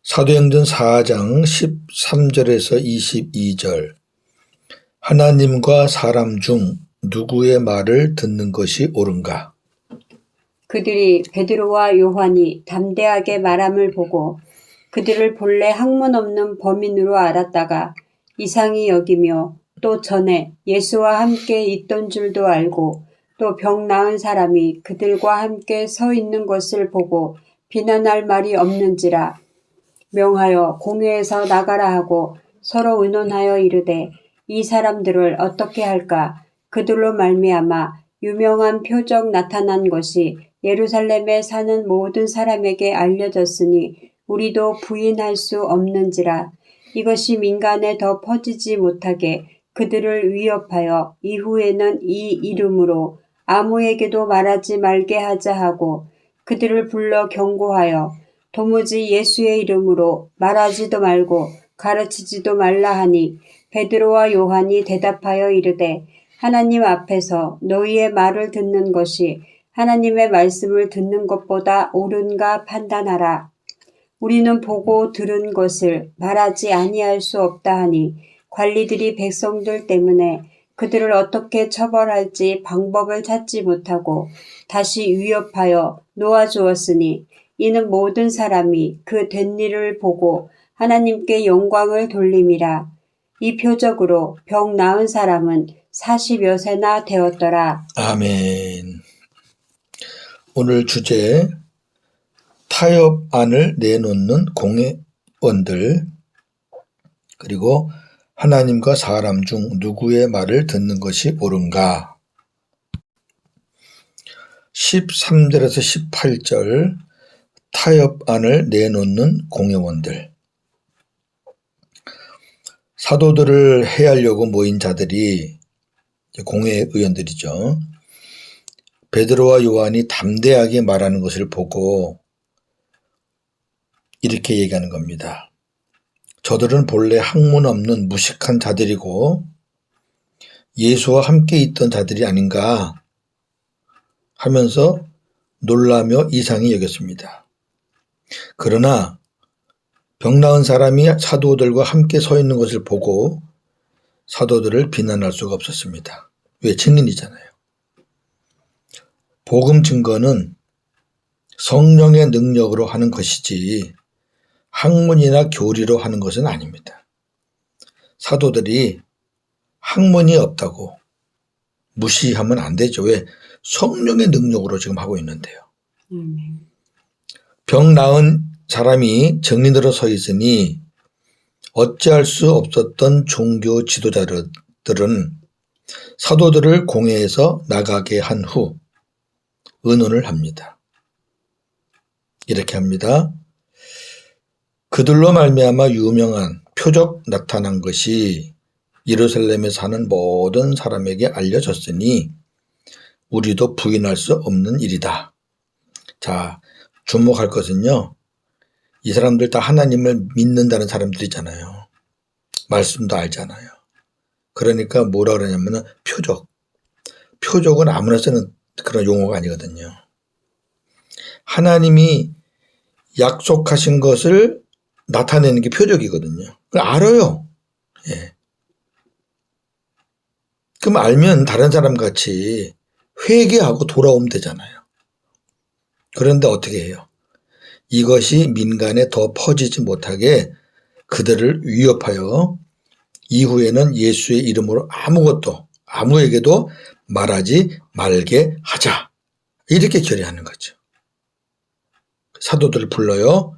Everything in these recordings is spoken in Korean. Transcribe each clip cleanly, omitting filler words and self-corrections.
사도행전 4장 13절에서 22절. 하나님과 사람 중 누구의 말을 듣는 것이 옳은가? 그들이 베드로와 요한이 담대하게 말함을 보고 그들을 본래 학문 없는 범인으로 알았다가 이상히 여기며 또 전에 예수와 함께 있던 줄도 알고 또 병 나은 사람이 그들과 함께 서 있는 것을 보고 비난할 말이 없는지라 명하여 공회에서 나가라 하고 서로 의논하여 이르되 이 사람들을 어떻게 할까? 그들로 말미암아 유명한 표적 나타난 것이 예루살렘에 사는 모든 사람에게 알려졌으니 우리도 부인할 수 없는지라. 이것이 민간에 더 퍼지지 못하게 그들을 위협하여 이후에는 이 이름으로 아무에게도 말하지 말게 하자 하고 그들을 불러 경고하여 도무지 예수의 이름으로 말하지도 말고 가르치지도 말라 하니 베드로와 요한이 대답하여 이르되 하나님 앞에서 너희의 말을 듣는 것이 하나님의 말씀을 듣는 것보다 옳은가 판단하라. 우리는 보고 들은 것을 말하지 아니할 수 없다 하니 관리들이 백성들 때문에 그들을 어떻게 처벌할지 방법을 찾지 못하고 다시 위협하여 놓아주었으니 이는 모든 사람이 그 된 일을 보고 하나님께 영광을 돌림이라. 이 표적으로 병 나은 사람은 40여 세나 되었더라. 아멘. 오늘 주제, 타협안을 내놓는 공회원들, 그리고 하나님과 사람 중 누구의 말을 듣는 것이 옳은가? 13절에서 18절, 타협안을 내놓는 공회원들. 사도들을 해하려고 모인 자들이 공회의원들이죠. 베드로와 요한이 담대하게 말하는 것을 보고 이렇게 얘기하는 겁니다. 저들은 본래 학문 없는 무식한 자들이고 예수와 함께 있던 자들이 아닌가 하면서 놀라며 이상히 여겼습니다. 그러나 병 나은 사람이 사도들과 함께 서 있는 것을 보고 사도들을 비난할 수가 없었습니다. 왜? 증인이잖아요. 복음 증거는 성령의 능력으로 하는 것이지 학문이나 교리로 하는 것은 아닙니다. 사도들이 학문이 없다고 무시하면 안 되죠. 왜? 성령의 능력으로 지금 하고 있는데요. 병 나은 사람이 증인으로 서 있으니 어찌할 수 없었던 종교 지도자들은 사도들을 공회에서 나가게 한 후 의논을 합니다. 이렇게 합니다. 그들로 말미암아 유명한 표적 나타난 것이 예루살렘에 사는 모든 사람에게 알려졌으니 우리도 부인할 수 없는 일이다. 자, 주목할 것은요. 이 사람들 다 하나님을 믿는다는 사람들이잖아요. 말씀도 알잖아요. 그러니까 뭐라 그러냐면은 표적. 표적은 아무나 쓰는 그런 용어가 아니거든요. 하나님이 약속하신 것을 나타내는 게 표적이거든요. 그걸 알아요. 예. 그럼 알면 다른 사람 같이 회개하고 돌아오면 되잖아요. 그런데 어떻게 해요? 이것이 민간에 더 퍼지지 못하게 그들을 위협하여 이후에는 예수의 이름으로 아무에게도 말하지 말게 하자. 이렇게 결의하는 거죠. 사도들을 불러요.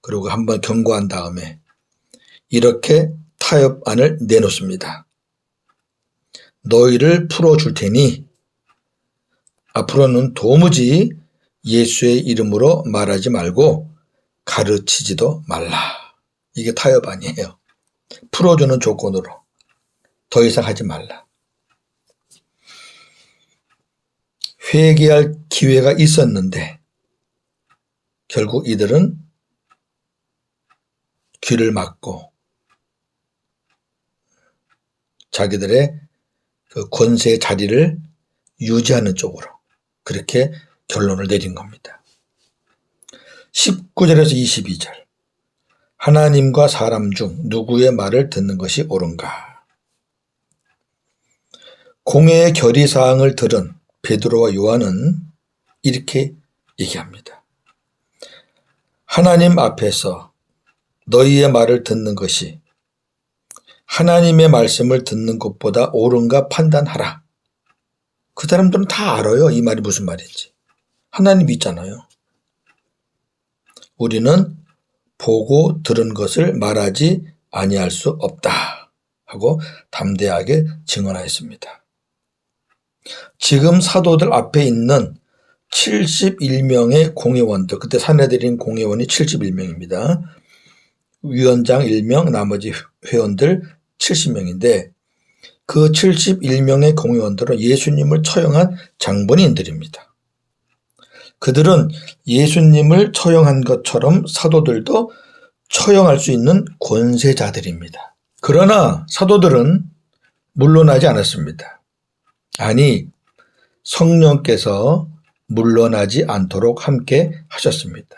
그리고 한번 경고한 다음에 이렇게 타협안을 내놓습니다. 너희를 풀어줄 테니 앞으로는 도무지 예수의 이름으로 말하지 말고 가르치지도 말라. 이게 타협안이에요. 풀어주는 조건으로 더 이상 하지 말라. 회개할 기회가 있었는데 결국 이들은 귀를 막고 자기들의 그 권세의 자리를 유지하는 쪽으로 그렇게 결론을 내린 겁니다. 19절에서 22절. 하나님과 사람 중 누구의 말을 듣는 것이 옳은가? 공회의 결의사항을 들은 베드로와 요한은 이렇게 얘기합니다. 하나님 앞에서 너희의 말을 듣는 것이 하나님의 말씀을 듣는 것보다 옳은가 판단하라. 그 사람들은 다 알아요. 이 말이 무슨 말인지. 하나님 있잖아요. 우리는 보고 들은 것을 말하지 아니할 수 없다 하고 담대하게 증언하였습니다. 지금 사도들 앞에 있는 71명의 공회원들, 그때 사내들인 공회원이 71명입니다. 위원장 1명, 나머지 회원들 70명인데 그 71명의 공회원들은 예수님을 처형한 장본인들입니다. 그들은 예수님을 처형한 것처럼 사도들도 처형할 수 있는 권세자들입니다. 그러나 사도들은 물러나지 않았습니다. 아니, 성령께서 물러나지 않도록 함께 하셨습니다.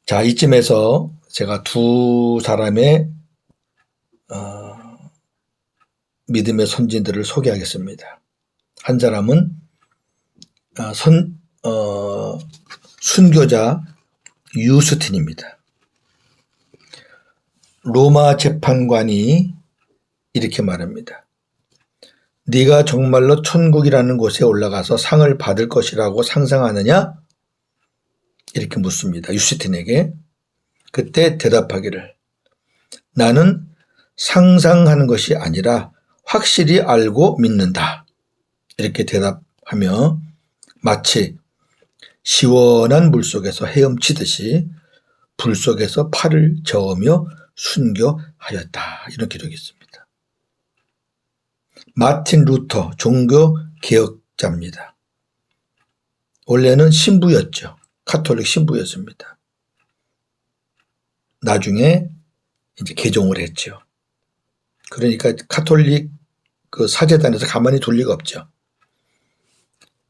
자, 이쯤에서 제가 두 사람의 믿음의 선진들을 소개하겠습니다. 한 사람은 순교자 유스틴입니다. 로마 재판관이 이렇게 말합니다. 네가 정말로 천국이라는 곳에 올라가서 상을 받을 것이라고 상상하느냐? 이렇게 묻습니다. 유스틴에게. 그때 대답하기를 나는 상상하는 것이 아니라 확실히 알고 믿는다. 이렇게 대답하며 마치 시원한 물속에서 헤엄치듯이 불 속에서 팔을 저으며 순교하였다. 이런 기록이 있습니다. 마틴 루터 종교 개혁자입니다. 원래는 신부였죠. 카톨릭 신부였습니다. 나중에 이제 개종을 했죠. 그러니까 카톨릭 그 사제단에서 가만히 둘 리가 없죠.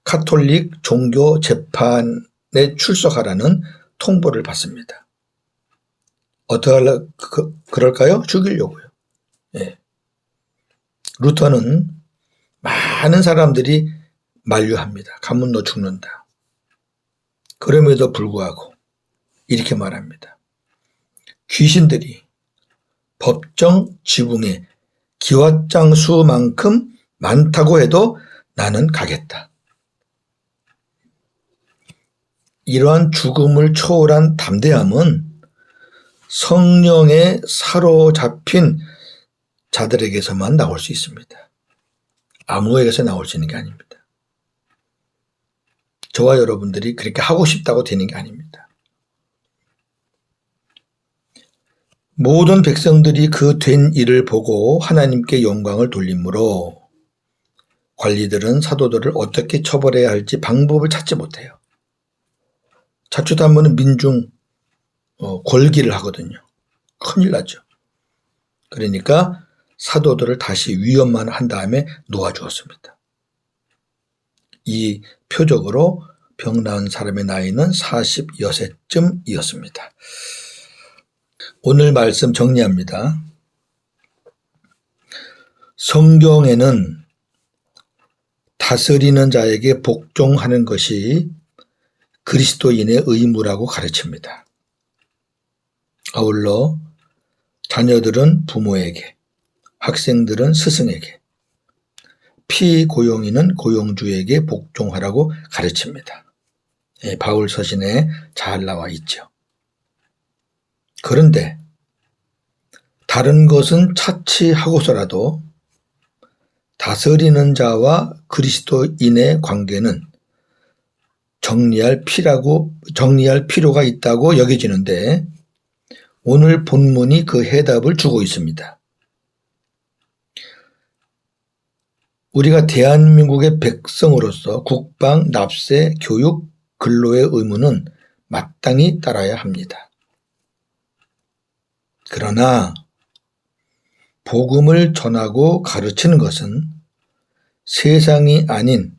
카톨릭 종교 재판에 출석하라는 통보를 받습니다. 어떻게 하려 그럴까요? 죽이려고요. 예. 루터는 많은 사람들이 만류합니다. 가면 너 죽는다. 그럼에도 불구하고 이렇게 말합니다. 귀신들이 법정 지붕에 기왓장수만큼 많다고 해도 나는 가겠다. 이러한 죽음을 초월한 담대함은 성령에 사로잡힌 자들에게서만 나올 수 있습니다. 아무에게서 나올 수 있는 게 아닙니다. 저와 여러분들이 그렇게 하고 싶다고 되는 게 아닙니다. 모든 백성들이 그 된 일을 보고 하나님께 영광을 돌리므로 관리들은 사도들을 어떻게 처벌해야 할지 방법을 찾지 못해요. 자칫하면 민중 골기를 하거든요. 큰일 나죠. 그러니까 사도들을 다시 위험만 한 다음에 놓아주었습니다. 이 표적으로 병 나은 사람의 나이는 40여세쯤이었습니다. 오늘 말씀 정리합니다. 성경에는 다스리는 자에게 복종하는 것이 그리스도인의 의무라고 가르칩니다. 아울러 자녀들은 부모에게, 학생들은 스승에게, 피고용인은 고용주에게 복종하라고 가르칩니다. 예, 바울 서신에 잘 나와 있죠. 그런데 다른 것은 차치하고서라도 다스리는 자와 그리스도인의 관계는 정리할 필요가 있다고 여겨지는데 오늘 본문이 그 해답을 주고 있습니다. 우리가 대한민국의 백성으로서 국방, 납세, 교육, 근로의 의무는 마땅히 따라야 합니다. 그러나 복음을 전하고 가르치는 것은 세상이 아닌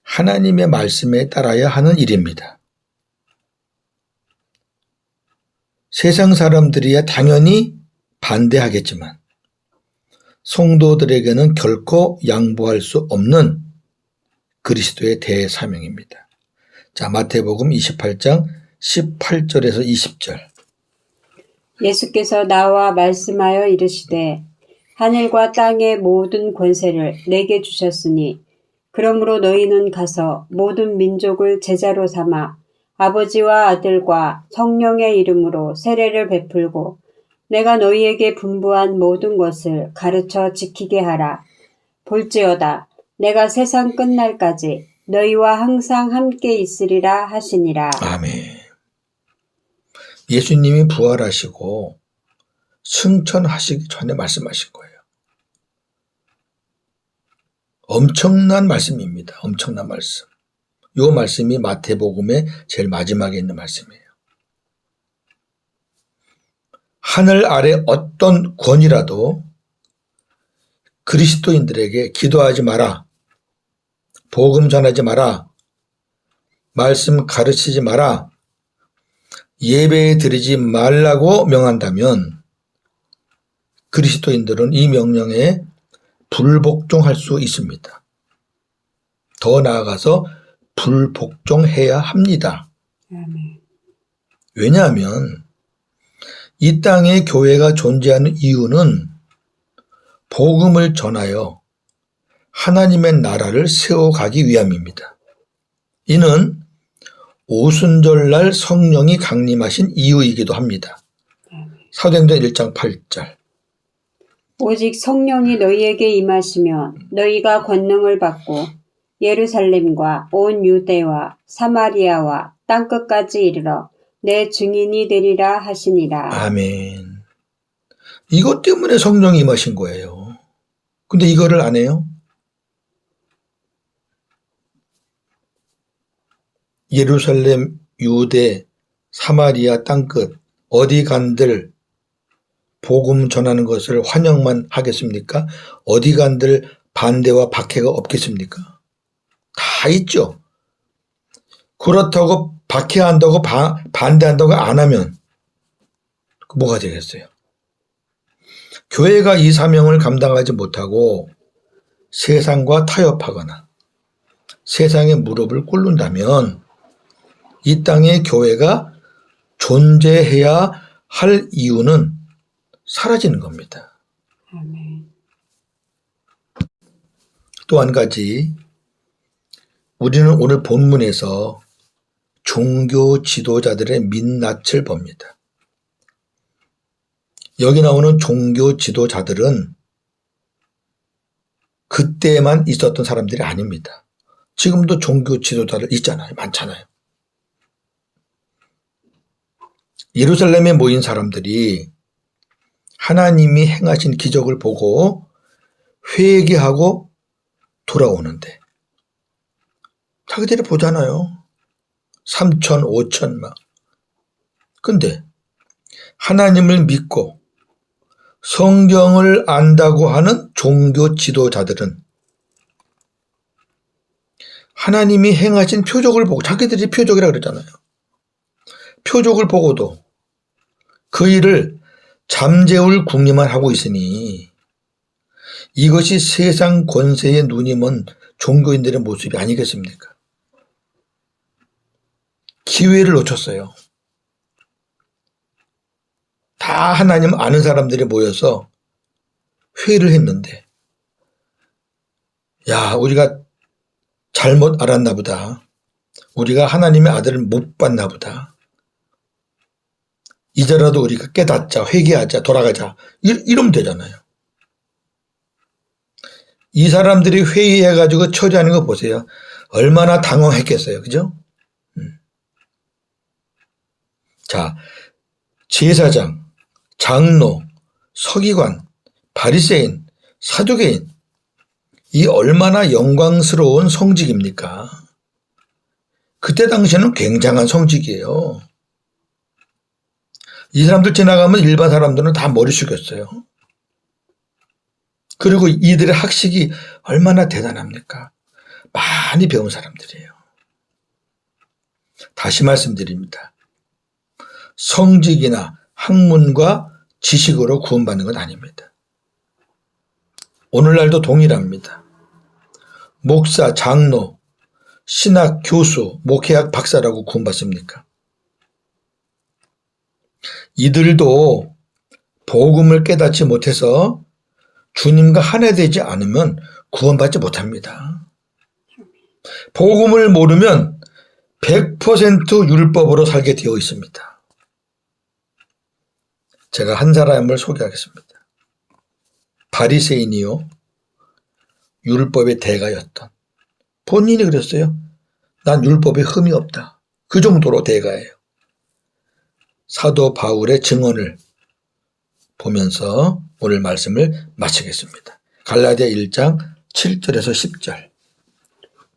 하나님의 말씀에 따라야 하는 일입니다. 세상 사람들이야 당연히 반대하겠지만 성도들에게는 결코 양보할 수 없는 그리스도의 대사명입니다. 자, 마태복음 28장 18절에서 20절. 예수께서 나와 말씀하여 이르시되 하늘과 땅의 모든 권세를 내게 주셨으니 그러므로 너희는 가서 모든 민족을 제자로 삼아 아버지와 아들과 성령의 이름으로 세례를 베풀고 내가 너희에게 분부한 모든 것을 가르쳐 지키게 하라. 볼지어다 내가 세상 끝날까지 너희와 항상 함께 있으리라 하시니라. 아멘. 예수님이 부활하시고 승천하시기 전에 말씀하신 거예요. 엄청난 말씀입니다. 엄청난 말씀. 이 말씀이 마태복음의 제일 마지막에 있는 말씀이에요. 하늘 아래 어떤 권위라도 그리스도인들에게 기도하지 마라, 복음 전하지 마라, 말씀 가르치지 마라, 예배 드리지 말라고 명한다면 그리스도인들은 이 명령에 불복종할 수 있습니다. 더 나아가서 불복종해야 합니다. 왜냐하면 이 땅에 교회가 존재하는 이유는 복음을 전하여 하나님의 나라를 세워가기 위함입니다. 이는 오순절날 성령이 강림하신 이유이기도 합니다. 사도행전 1장 8절. 오직 성령이 너희에게 임하시면 너희가 권능을 받고 예루살렘과 온 유대와 사마리아와 땅끝까지 이르러 내 증인이 되리라 하시니라. 아멘. 이것 때문에 성령이 임하신 거예요. 근데 이거를 안 해요? 예루살렘, 유대, 사마리아 땅끝 어디 간들 복음 전하는 것을 환영만 하겠습니까? 어디 간들 반대와 박해가 없겠습니까? 다 있죠. 그렇다고 박해한다고 반대한다고 안 하면 뭐가 되겠어요? 교회가 이 사명을 감당하지 못하고 세상과 타협하거나 세상에 무릎을 꿇는다면 이 땅에 교회가 존재해야 할 이유는 사라지는 겁니다. 아멘. 또 한 가지, 우리는 오늘 본문에서 종교 지도자들의 민낯을 봅니다. 여기 나오는 종교 지도자들은 그때만 있었던 사람들이 아닙니다. 지금도 종교 지도자들 있잖아요. 많잖아요. 예루살렘에 모인 사람들이 하나님이 행하신 기적을 보고 회개하고 돌아오는데 자기들이 보잖아요. 3천, 5천 막. 근데 하나님을 믿고 성경을 안다고 하는 종교 지도자들은 하나님이 행하신 표적을 보고, 자기들이 표적이라고 그랬잖아요. 표적을 보고도 그 일을 잠재울 궁리만 하고 있으니 이것이 세상 권세에 눈이 먼 종교인들의 모습이 아니겠습니까? 기회를 놓쳤어요. 다 하나님 아는 사람들이 모여서 회의를 했는데, 야, 우리가 잘못 알았나 보다. 우리가 하나님의 아들을 못 봤나 보다. 이제라도 우리가 깨닫자, 회개하자, 돌아가자. 이러면 되잖아요. 이 사람들이 회의해가지고 처리하는 거 보세요. 얼마나 당황했겠어요. 그죠? 자, 제사장, 장로, 서기관, 바리새인, 사두개인, 이 얼마나 영광스러운 성직입니까? 그때 당시에는 굉장한 성직이에요. 이 사람들 지나가면 일반 사람들은 다 머리 숙였어요. 그리고 이들의 학식이 얼마나 대단합니까? 많이 배운 사람들이에요. 다시 말씀드립니다. 성직이나 학문과 지식으로 구원받는 건 아닙니다. 오늘날도 동일합니다. 목사, 장로, 신학 교수, 목회학 박사라고 구원받습니까? 이들도 복음을 깨닫지 못해서 주님과 하나 되지 않으면 구원받지 못합니다. 복음을 모르면 100% 율법으로 살게 되어 있습니다. 제가 한 사람을 소개하겠습니다. 바리새인이요, 율법의 대가였던, 본인이 그랬어요. 난 율법에 흠이 없다. 그 정도로 대가예요. 사도 바울의 증언을 보면서 오늘 말씀을 마치겠습니다. 갈라디아 1장 7절에서 10절.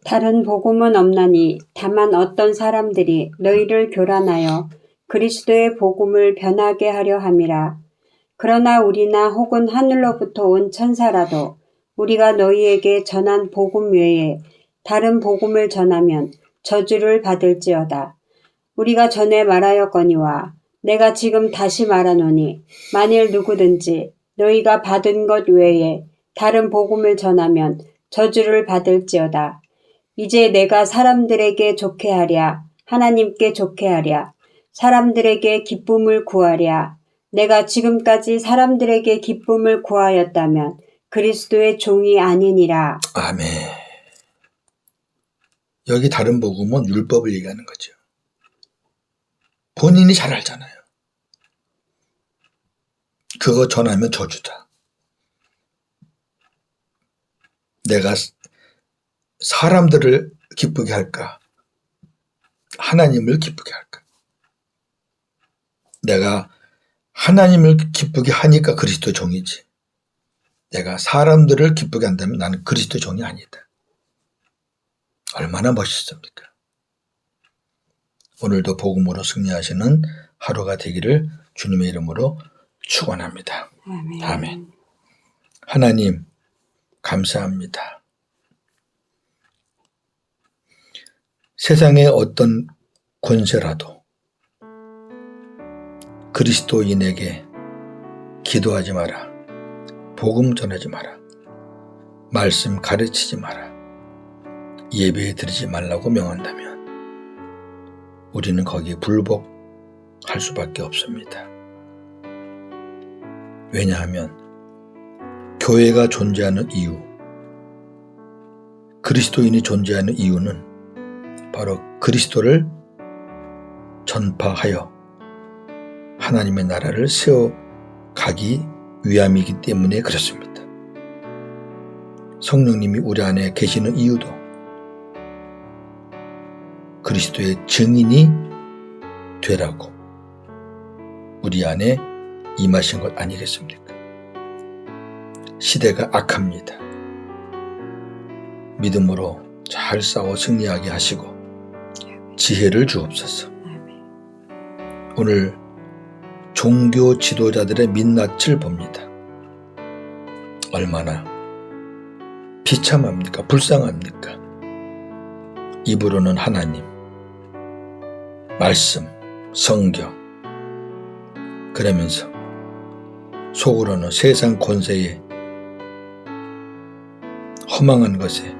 다른 복음은 없나니 다만 어떤 사람들이 너희를 교란하여 그리스도의 복음을 변하게 하려 함이라. 그러나 우리나 혹은 하늘로부터 온 천사라도 우리가 너희에게 전한 복음 외에 다른 복음을 전하면 저주를 받을지어다. 우리가 전에 말하였거니와 내가 지금 다시 말하노니 만일 누구든지 너희가 받은 것 외에 다른 복음을 전하면 저주를 받을지어다. 이제 내가 사람들에게 좋게 하랴, 하나님께 좋게 하랴, 사람들에게 기쁨을 구하랴. 내가 지금까지 사람들에게 기쁨을 구하였다면 그리스도의 종이 아니니라. 아멘. 여기 다른 복음은 율법을 얘기하는 거죠. 본인이 잘 알잖아요. 그거 전하면 저주다. 내가 사람들을 기쁘게 할까? 하나님을 기쁘게 할까? 내가 하나님을 기쁘게 하니까 그리스도 종이지. 내가 사람들을 기쁘게 한다면 나는 그리스도 종이 아니다. 얼마나 멋있습니까? 오늘도 복음으로 승리하시는 하루가 되기를 주님의 이름으로 축원합니다. 아멘. 아멘. 하나님 감사합니다. 세상의 어떤 권세라도 그리스도인에게 기도하지 마라. 복음 전하지 마라. 말씀 가르치지 마라. 예배 드리지 말라고 명한다면 우리는 거기에 불복할 수밖에 없습니다. 왜냐하면 교회가 존재하는 이유, 그리스도인이 존재하는 이유는 바로 그리스도를 전파하여 하나님의 나라를 세워가기 위함이기 때문에 그렇습니다. 성령님이 우리 안에 계시는 이유도 그리스도의 증인이 되라고 우리 안에 임하신 것 아니겠습니까? 시대가 악합니다. 믿음으로 잘 싸워 승리하게 하시고 지혜를 주옵소서. 오늘 종교 지도자들의 민낯을 봅니다. 얼마나 비참합니까? 불쌍합니까? 입으로는 하나님, 말씀, 성경, 그러면서 속으로는 세상 권세에 허망한 것에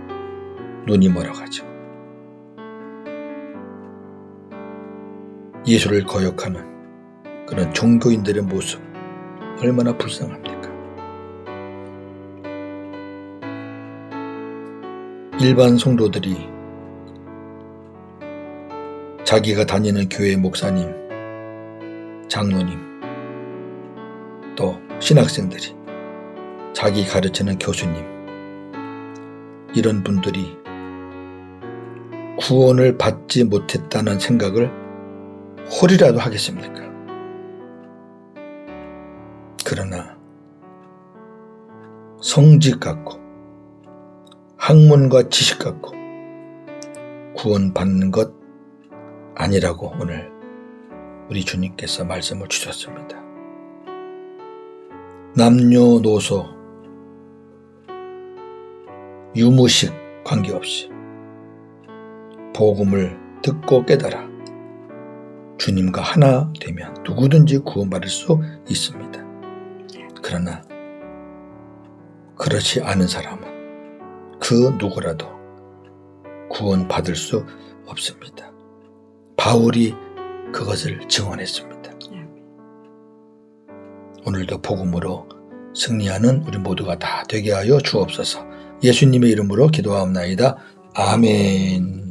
눈이 멀어가지고 예수를 거역하는 그런 종교인들의 모습 얼마나 불쌍합니까? 일반 성도들이 자기가 다니는 교회 목사님, 장로님, 또 신학생들이 자기 가르치는 교수님, 이런 분들이 구원을 받지 못했다는 생각을 홀이라도 하겠습니까? 그러나 성직 갖고 학문과 지식 갖고 구원받는 것 아니라고 오늘 우리 주님께서 말씀을 주셨습니다. 남녀노소 유무식 관계없이 복음을 듣고 깨달아 주님과 하나 되면 누구든지 구원받을 수 있습니다. 그러나 그렇지 않은 사람은 그 누구라도 구원받을 수 없습니다. 바울이 그것을 증언했습니다. 오늘도 복음으로 승리하는 우리 모두가 다 되게 하여 주옵소서. 예수님의 이름으로 기도하옵나이다. 아멘.